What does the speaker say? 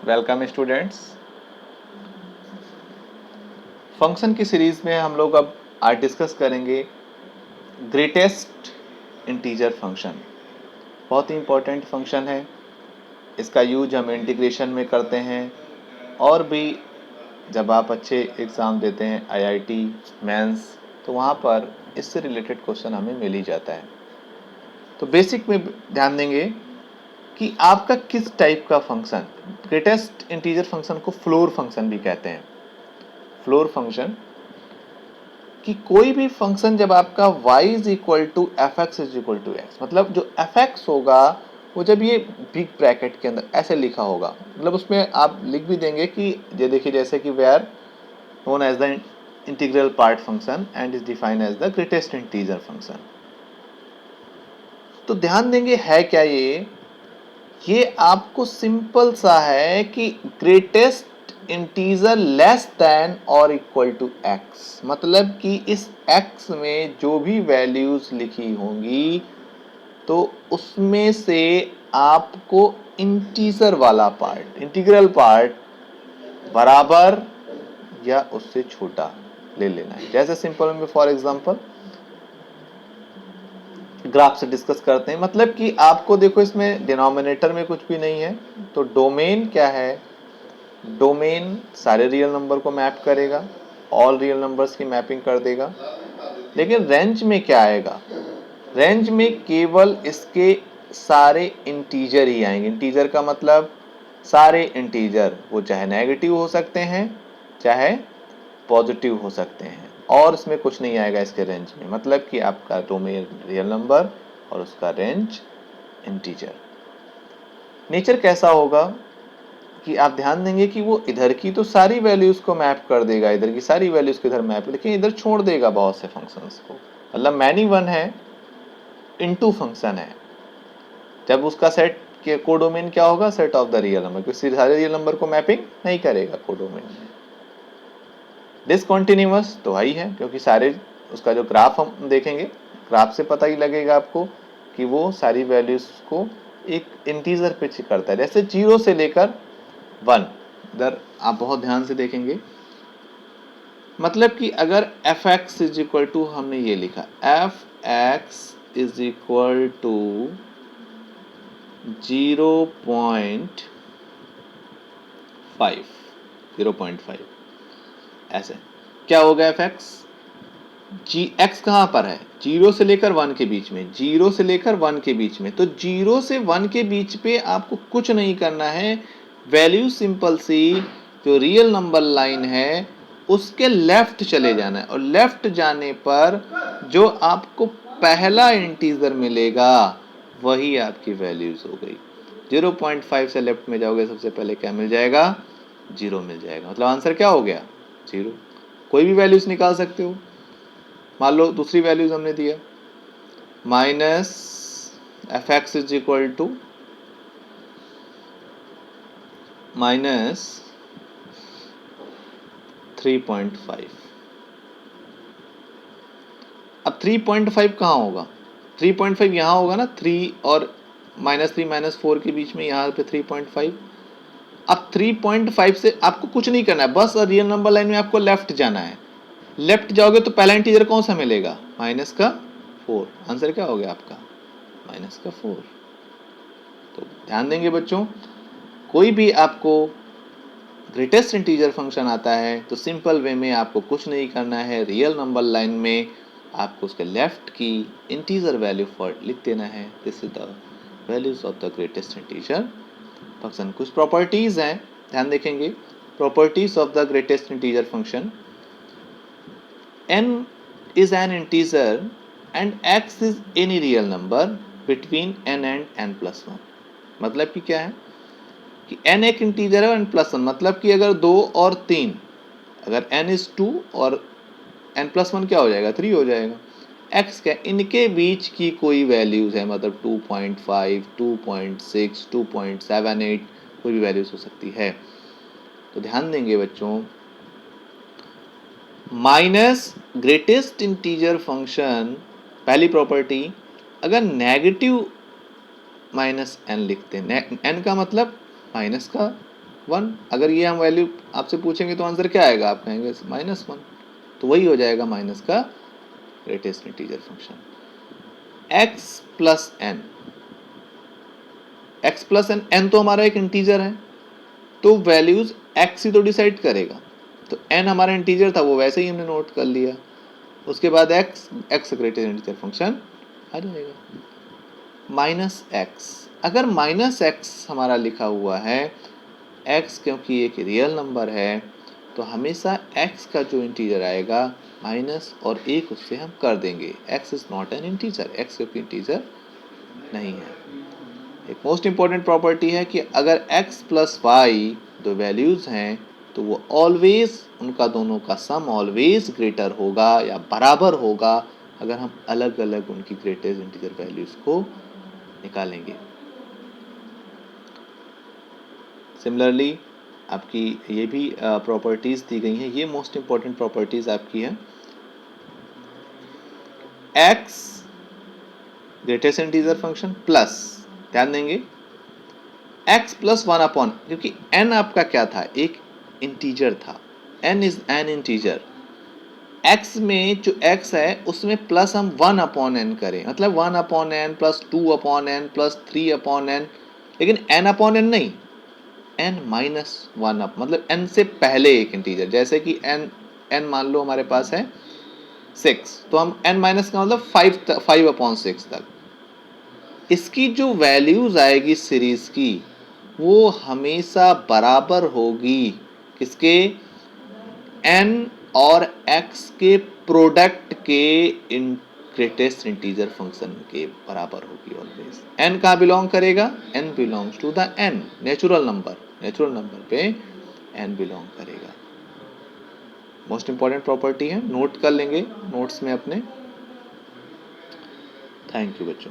Welcome students. Function की series में हम लोग अब आज डिस्कस करेंगे ग्रेटेस्ट इंटीजर फंक्शन। बहुत ही इंपॉर्टेंट फंक्शन है। इसका यूज हम इंटीग्रेशन में करते हैं और भी जब आप अच्छे एग्ज़ाम देते हैं आईआईटी मेंस, तो वहाँ पर इससे रिलेटेड क्वेश्चन हमें मिल ही जाता है। तो बेसिक में ध्यान देंगे कि आपका किस टाइप का फंक्शन, ग्रेटेस्ट इंटीजर फंक्शन को फ्लोर फंक्शन भी कहते हैं। फ्लोर फंक्शन कि कोई भी फंक्शन जब आपका y is equal to F X is equal to X, मतलब जो एफ एक्स होगा वो जब ये बिग ब्रैकेट के अंदर ऐसे लिखा होगा, मतलब उसमें आप लिख भी देंगे कि ये देखिए जैसे कि where known as the integral part function and is defined as the greatest integer function. तो ध्यान देंगे है क्या ये आपको सिंपल सा है कि ग्रेटेस्ट इंटीजर लेस देन और इक्वल टू एक्स, मतलब कि इस एक्स में जो भी वैल्यूज लिखी होंगी तो उसमें से आपको इंटीजर वाला पार्ट, इंटीग्रल पार्ट बराबर या उससे छोटा ले लेना है। जैसे सिंपल में फॉर एग्जांपल ग्राफ से डिस्कस करते हैं, मतलब कि आपको देखो इसमें डिनोमिनेटर में कुछ भी नहीं है, तो डोमेन क्या है, डोमेन सारे रियल नंबर को मैप करेगा, ऑल रियल नंबर्स की मैपिंग कर देगा। लेकिन रेंज में क्या आएगा, रेंज में केवल इसके सारे इंटीजर ही आएंगे। इंटीजर का मतलब सारे इंटीजर, वो चाहे नेगेटिव हो सकते हैं चाहे पॉजिटिव हो सकते हैं, और इसमें कुछ नहीं आएगा इसके रेंज में। मतलब कि आपका डोमेन रियल नंबर और उसका रेंज इंटीजर। नेचर कैसा होगा कि आप ध्यान देंगे कि वो इधर की तो सारी वैल्यूज को मैप कर देगा, इधर की सारी वैल्यूज को इधर मैप, लेकिन इधर छोड़ देगा बहुत से फंक्शंस को। मतलब मैनी वन है, इनटू फंक्शन है। जब उसका सेट के कोडोमेन क्या होगा, set of the real number, क्योंकि सारे रियल नंबर को मैपिंग नहीं करेगा कोडोमेन में। डिसकंटिन्यूअस तो ही है, क्योंकि सारे उसका जो ग्राफ हम देखेंगे, ग्राफ से पता ही लगेगा आपको कि वो सारी वैल्यूज को एक इंटीजर पे करता है। जैसे 0 से लेकर 1, इधर आप बहुत ध्यान से देखेंगे, मतलब कि अगर F X is equal to, हमने ये लिखा F X is equal to 0.5, ऐसे क्या होगा एफ एक्स, जी एक्स कहाँ पर है, 0 से लेकर 1 के बीच में, 0 से लेकर 1 के बीच में। तो 0 से 1 के बीच पे आपको कुछ नहीं करना है, वैल्यू सिंपल सी जो रियल नंबर लाइन है उसके लेफ्ट चले जाना है, और लेफ्ट जाने पर जो आपको पहला इंटीजर मिलेगा वही आपकी वैल्यूज हो गई। 0.5 से लेफ्ट में जाओगे सबसे पहले क्या मिल जाएगा, 0 मिल जाएगा। मतलब आंसर क्या हो गया, 0। कोई भी वैल्यूज निकाल सकते हो। मान लो दूसरी वैल्यूज हमने दिया minus F X is equal to minus 3.5। अब 3.5 कहाँ होगा, 3.5 यहाँ होगा ना, 3 और -3 -4 के बीच में, यहाँ पे 3.5। अब 3.5 से आपको कुछ नहीं करना है, बस रियल नंबर लाइन में आपको लेफ्ट जाना है। लेफ्ट जाओगे तो पहला इंटीजर कौन सा मिलेगा, माइनस का 4। आंसर क्या हो गया आपका, माइनस का 4। तो ध्यान देंगे बच्चों, कोई भी आपको ग्रेटेस्ट इंटीजर फंक्शन आता है तो सिंपल वे में आपको कुछ नहीं करना है, रियल नंबर लाइन में आपको उसके लेफ्ट की इंटीजर वैल्यू फॉर लिख देना है। This is the values of the greatest integer function. कुछ प्रॉपर्टीज हैं, ध्यान देखेंगे, properties of the greatest integer function. n is an integer and x is any real number between n and n plus 1। मतलब कि क्या है कि n एक इंटीजर है और n प्लस 1, मतलब कि अगर 2 और 3, अगर n इज 2 और n प्लस 1 क्या हो जाएगा, 3 हो जाएगा। x क्या, इनके बीच की कोई वैल्यूज है, मतलब 2.5, 2.6, 2.78, कोई भी वैल्यूज हो सकती है। तो ध्यान देंगे बच्चों, माइनस ग्रेटेस्ट इंटीजर फंक्शन, पहली प्रॉपर्टी, अगर नेगेटिव -n लिखते हैं, n का मतलब माइनस का 1। अगर ये हम वैल्यू आपसे पूछेंगे तो आंसर क्या आएगा, आप कहेंगे -1, तो वही हो जाएगा माइनस का greatest integer function. x plus N, X plus N, N तो हमारा एक इंटीजर है तो वैल्यूज x ही तो डिसाइड करेगा, तो n हमारा इंटीजर था वो वैसे ही हमने नोट कर लिया। उसके बाद x ग्रेटेस्ट इंटीजर फंक्शन आ जाएगा। माइनस एक्स, अगर माइनस एक्स हमारा लिखा हुआ है, x क्योंकि एक रियल नंबर है तो हमेशा x का जो इंटीजर आएगा माइनस और एक उससे हम कर देंगे। x is not an integer, x क्योंकि इंटीजर नहीं है। एक मोस्ट इंपॉर्टेंट प्रॉपर्टी है कि अगर x प्लस वाई दो वैल्यूज हैं तो वो ऑलवेज, उनका दोनों का सम ऑलवेज ग्रेटर होगा या बराबर होगा अगर हम अलग अलग उनकी ग्रेटेस्ट इंटीजर वैल्यूज को निकालेंगे। सिमिलरली आपकी ये भी प्रॉपर्टीज दी गई हैं, ये मोस्ट इंपॉर्टेंट प्रॉपर्टीज आपकी है। x greatest integer function plus, ध्यान देंगे x प्लस 1 अपॉन, क्योंकि n आपका क्या था, एक इंटीजर था, n is an integer. x में जो x है उसमें प्लस हम 1 अपॉन n करें, मतलब 1 upon n plus 2 upon n plus 3 upon n, लेकिन n अपॉन n नहीं, n माइनस 1 अप, मतलब n से पहले एक इंटीजर, जैसे कि n मान लो हमारे पास है 6, तो हम n माइनस का मतलब 5 अपॉन 6 तक, इसकी जो वैल्यूज आएगी सीरीज की वो हमेशा बराबर होगी किसके, n और x के प्रोडक्ट के ग्रेटेस्ट इंटीजर फंक्शन के बराबर होगी ऑलवेज। n कहाँ बिलोंग करेगा, n belongs to the n, natural number पे n बिलोंग करेगा। मोस्ट इंपॉर्टेंट प्रॉपर्टी है, नोट कर लेंगे नोट्स में अपने। थैंक यू बच्चों।